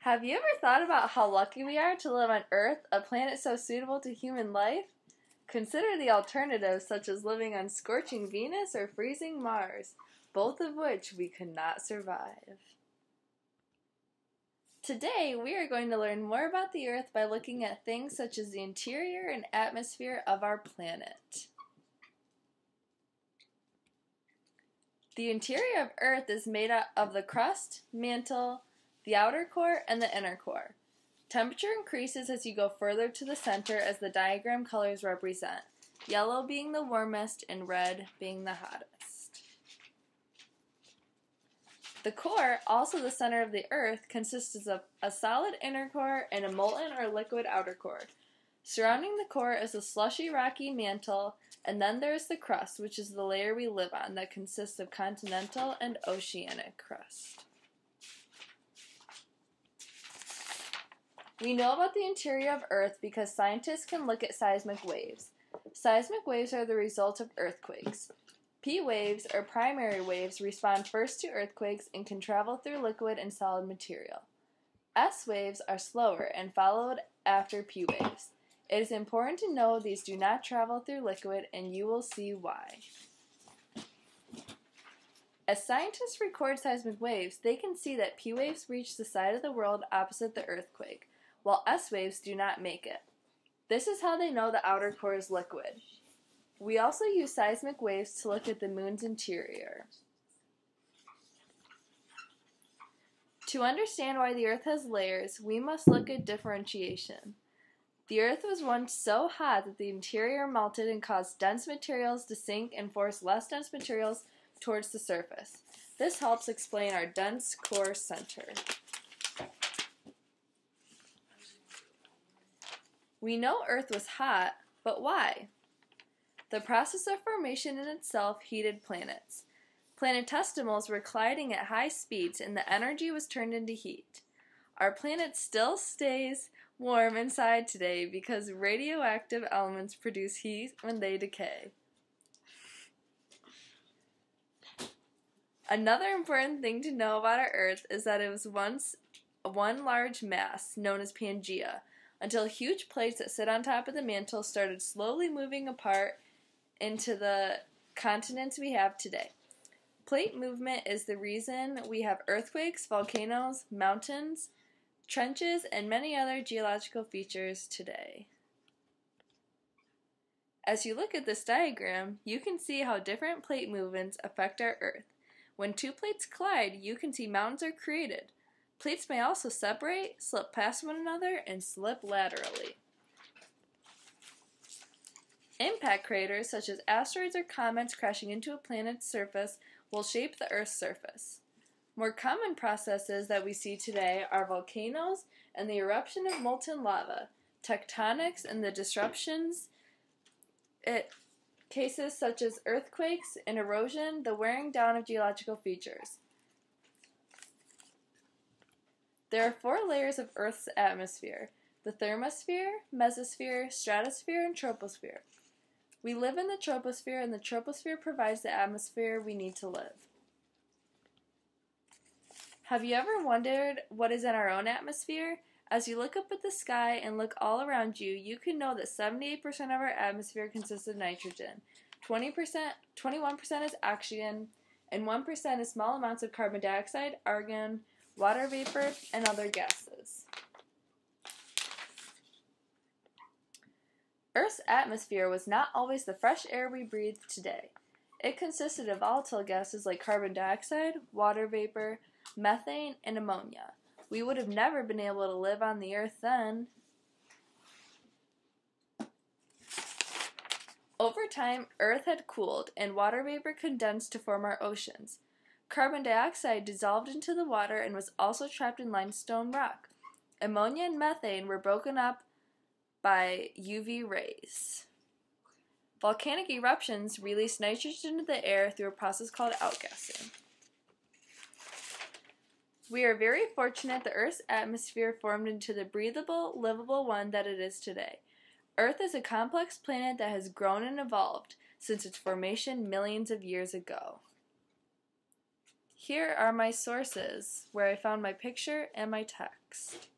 Have you ever thought about how lucky we are to live on Earth, a planet so suitable to human life? Consider the alternatives such as living on scorching Venus or freezing Mars, both of which we could not survive. Today, we are going to learn more about the Earth by looking at things such as the interior and atmosphere of our planet. The interior of Earth is made up of the crust, mantle, the outer core, and the inner core. Temperature increases as you go further to the center, as the diagram colors represent, yellow being the warmest and red being the hottest. The core, also the center of the Earth, consists of a solid inner core and a molten or liquid outer core. Surrounding the core is a slushy, rocky mantle, and then there is the crust, which is the layer we live on, that consists of continental and oceanic crust. We know about the interior of Earth because scientists can look at seismic waves. Seismic waves are the result of earthquakes. P waves, or primary waves, respond first to earthquakes and can travel through liquid and solid material. S waves are slower and followed after P waves. It is important to know these do not travel through liquid, and you will see why. As scientists record seismic waves, they can see that P waves reach the side of the world opposite the earthquake, while S waves do not make it. This is how they know the outer core is liquid. We also use seismic waves to look at the moon's interior. To understand why the Earth has layers, we must look at differentiation. The Earth was once so hot that the interior melted and caused dense materials to sink and forced less dense materials towards the surface. This helps explain our dense core center. We know Earth was hot, but why? The process of formation in itself heated planets. Planetesimals were colliding at high speeds, and the energy was turned into heat. Our planet still stays warm inside today because radioactive elements produce heat when they decay. Another important thing to know about our Earth is that it was once one large mass, known as Pangea, until huge plates that sit on top of the mantle started slowly moving apart into the continents we have today. Plate movement is the reason we have earthquakes, volcanoes, mountains, trenches, and many other geological features today. As you look at this diagram, you can see how different plate movements affect our Earth. When two plates collide, you can see mountains are created. Plates may also separate, slip past one another, and slip laterally. Impact craters, such as asteroids or comets crashing into a planet's surface, will shape the Earth's surface. More common processes that we see today are volcanoes and the eruption of molten lava, tectonics and the disruptions, cases such as earthquakes and erosion, the wearing down of geological features. There are 4 layers of Earth's atmosphere: the thermosphere, mesosphere, stratosphere, and troposphere. We live in the troposphere, and the troposphere provides the atmosphere we need to live. Have you ever wondered what is in our own atmosphere? As you look up at the sky and look all around you, you can know that 78% of our atmosphere consists of nitrogen, 21% is oxygen, and 1% is small amounts of carbon dioxide, argon, water vapor, and other gases. Earth's atmosphere was not always the fresh air we breathe today. It consisted of volatile gases like carbon dioxide, water vapor, methane, and ammonia. We would have never been able to live on the Earth then. Over time, Earth had cooled, and water vapor condensed to form our oceans. Carbon dioxide dissolved into the water and was also trapped in limestone rock. Ammonia and methane were broken up by UV rays. Volcanic eruptions released nitrogen into the air through a process called outgassing. We are very fortunate that Earth's atmosphere formed into the breathable, livable one that it is today. Earth is a complex planet that has grown and evolved since its formation millions of years ago. Here are my sources, where I found my picture and my text.